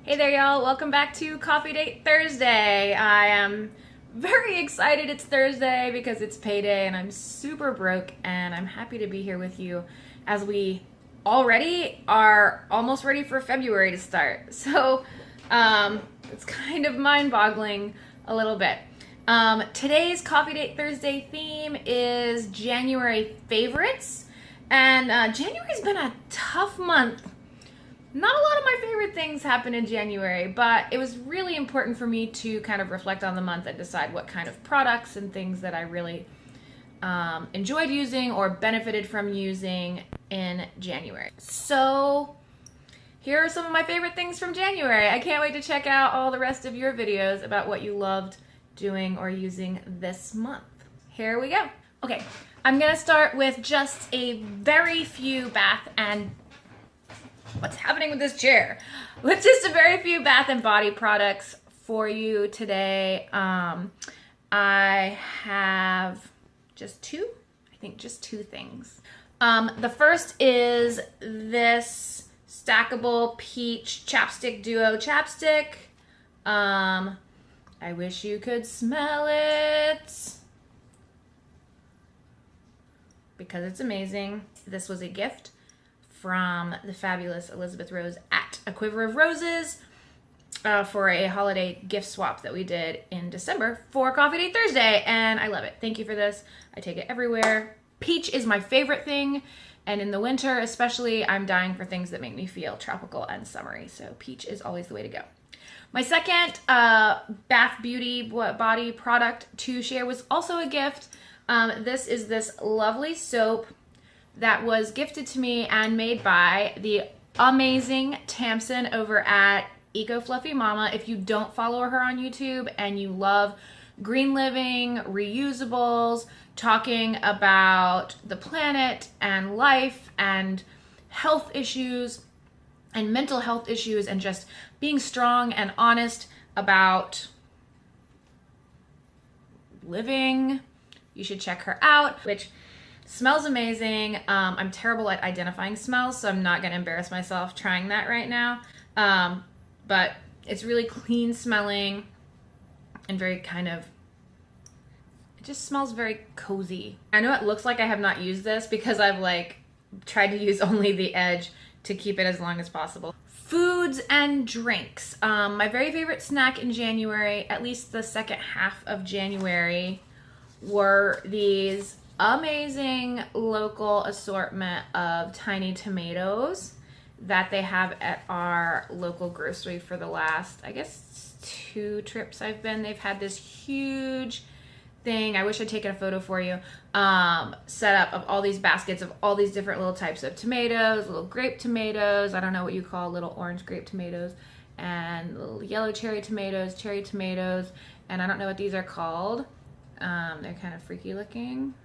Hey there, y'all. Welcome back to Coffee Date Thursday. I am very excited it's Thursday because it's payday and I'm super broke, and I'm happy to be here with you as we already are almost ready for February to start. So it's kind of mind-boggling a little bit. Today's Coffee Date Thursday theme is January favorites, and January's been a tough month. Not a lot of my favorite things happen in January, but it was really important for me to kind of reflect on the month and decide what kind of products and things that I really enjoyed using or benefited from using in January. So here are some of my favorite things from January. I can't wait to check out all the rest of your videos about what you loved doing or using this month. Here we go. Okay, I'm gonna start with just a very few bath and what's happening with this chair? With just a very few bath and body products for you today. I have just two, just two things. The first is this stackable peach chapstick duo chapstick. I wish you could smell it because it's amazing. This was a gift from the fabulous Elizabeth Rose at A Quiver of Roses for a holiday gift swap that we did in December for Coffee Date Thursday, and I love it. Thank you for this. I take it everywhere. Peach is my favorite thing, and in the winter especially, I'm dying for things that make me feel tropical and summery, so peach is always the way to go. My second bath beauty body product to share was also a gift. This is this lovely soap that was gifted to me and made by the amazing Tamsin over at Eco Fluffy Mama. If you don't follow her on YouTube and you love green living, reusables, talking about the planet and life and health issues and mental health issues and just being strong and honest about living, you should check her out, which smells amazing. I'm terrible at identifying smells, so I'm not going to embarrass myself trying that right now. But it's really clean smelling and very it just smells very cozy. I know it looks like I have not used this because I've tried to use only the edge to keep it as long as possible. Foods and drinks. My very favorite snack in January, at least the second half of January, were these amazing local assortment of tiny tomatoes that they have at our local grocery for the last, I guess, 2 trips I've been. They've had this huge thing, I wish I'd taken a photo for you, set up of all these baskets of all these different little types of tomatoes, little grape tomatoes, I don't know what you call little orange grape tomatoes, and little yellow cherry tomatoes, and I don't know what these are called. They're kind of freaky looking.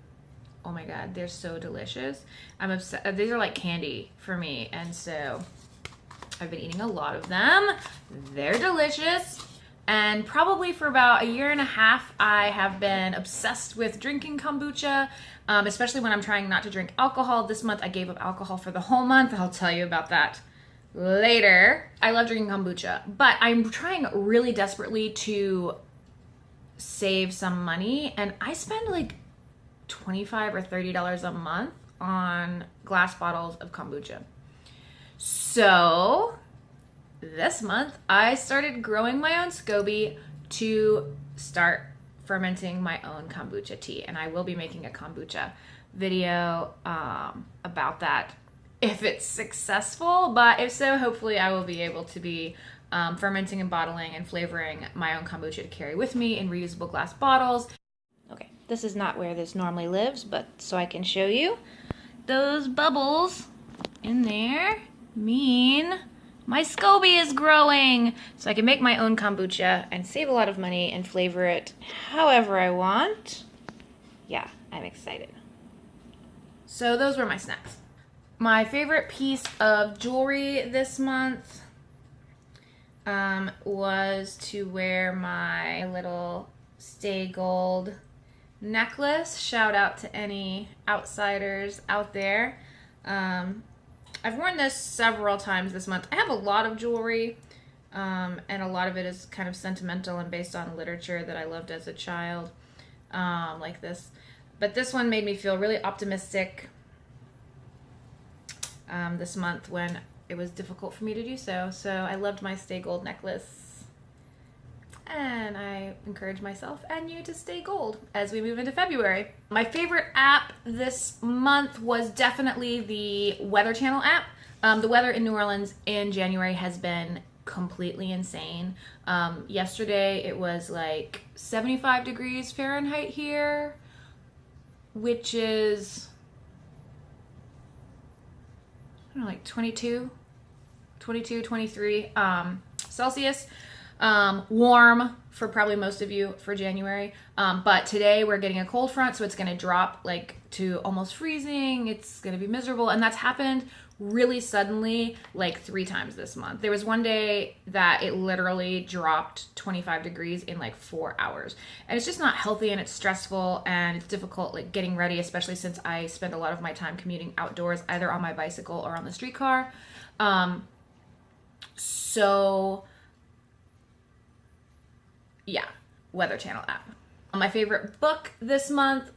Oh my god, they're so delicious. I'm obsessed. These are like candy for me, and so I've been eating a lot of them. They're delicious. And probably for about a year and a half, I have been obsessed with drinking kombucha, especially when I'm trying not to drink alcohol. This month I gave up alcohol for the whole month. I'll tell you about that later. I love drinking kombucha, but I'm trying really desperately to save some money, and I spend like $25 or $30 a month on glass bottles of kombucha. So this month I started growing my own SCOBY to start fermenting my own kombucha tea, and I will be making a kombucha video about that if it's successful, but if so, hopefully I will be able to be fermenting and bottling and flavoring my own kombucha to carry with me in reusable glass bottles. Okay, this is not where this normally lives, but so I can show you. Those bubbles in there mean my SCOBY is growing, so I can make my own kombucha and save a lot of money and flavor it however I want. Yeah, I'm excited. So those were my snacks. My favorite piece of jewelry this month was to wear my little Stay Gold necklace. Shout out to any outsiders out there. I've worn this several times this month. I have a lot of jewelry, And a lot of it is kind of sentimental and based on literature that I loved as a child, like this. But this one made me feel really optimistic this month when it was difficult for me to do so. So I loved my Stay Gold necklace. And I encourage myself and you to stay gold as we move into February. My favorite app this month was definitely the Weather Channel app. The weather in New Orleans in January has been completely insane. Yesterday it was like 75 degrees Fahrenheit here, which is, I don't know, like 23 Celsius. Warm for probably most of you for January. But today we're getting a cold front, so it's going to drop like to almost freezing. It's going to be miserable. And that's happened really suddenly, like 3 times this month. There was one day that it literally dropped 25 degrees in like 4 hours. And it's just not healthy, and it's stressful, and it's difficult like getting ready, especially since I spend a lot of my time commuting outdoors, either on my bicycle or on the streetcar. So yeah, Weather Channel app. My favorite book this month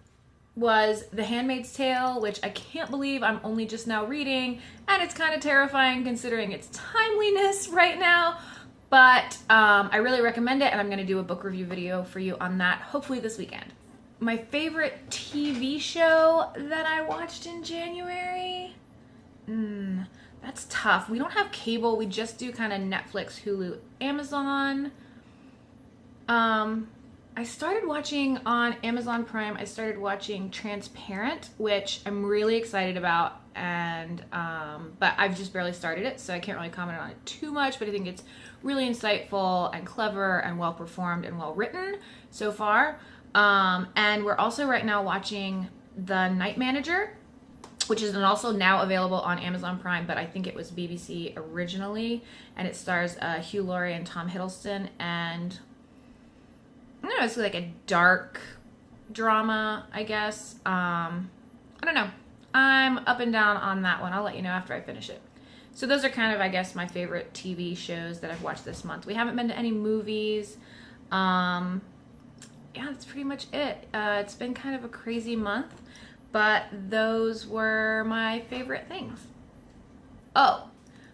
was The Handmaid's Tale, which I can't believe I'm only just now reading, and it's kind of terrifying considering its timeliness right now, but I really recommend it, and I'm going to do a book review video for you on that hopefully this weekend. My favorite TV show that I watched in January? That's tough. We don't have cable. We just do kind of Netflix, Hulu, Amazon. I started watching on Amazon Prime, I started watching Transparent, which I'm really excited about, and but I've just barely started it, so I can't really comment on it too much, but I think it's really insightful and clever and well performed and well written so far. And we're also right now watching The Night Manager, which is also now available on Amazon Prime, but I think it was BBC originally, and it stars Hugh Laurie and Tom Hiddleston, and I don't know, it's like a dark drama, I guess. I don't know. I'm up and down on that one. I'll let you know after I finish it. So those are kind of, I guess, my favorite TV shows that I've watched this month. We haven't been to any movies. Yeah, that's pretty much it. It's been kind of a crazy month, but those were my favorite things. Oh,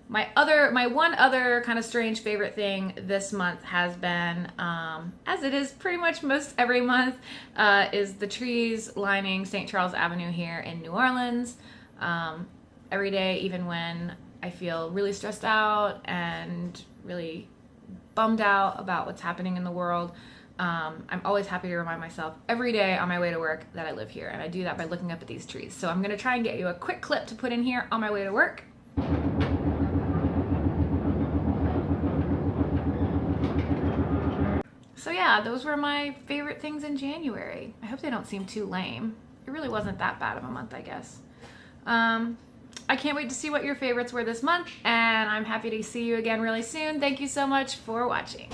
my one other kind of strange favorite thing this month has been, as it is pretty much most every month, is the trees lining St. Charles Avenue here in New Orleans. Every day, even when I feel really stressed out and really bummed out about what's happening in the world, I'm always happy to remind myself every day on my way to work that I live here, and I do that by looking up at these trees. So I'm going to try and get you a quick clip to put in here on my way to work. So yeah, those were my favorite things in January. I hope they don't seem too lame. It really wasn't that bad of a month, I guess. I can't wait to see what your favorites were this month, and I'm happy to see you again really soon. Thank you so much for watching.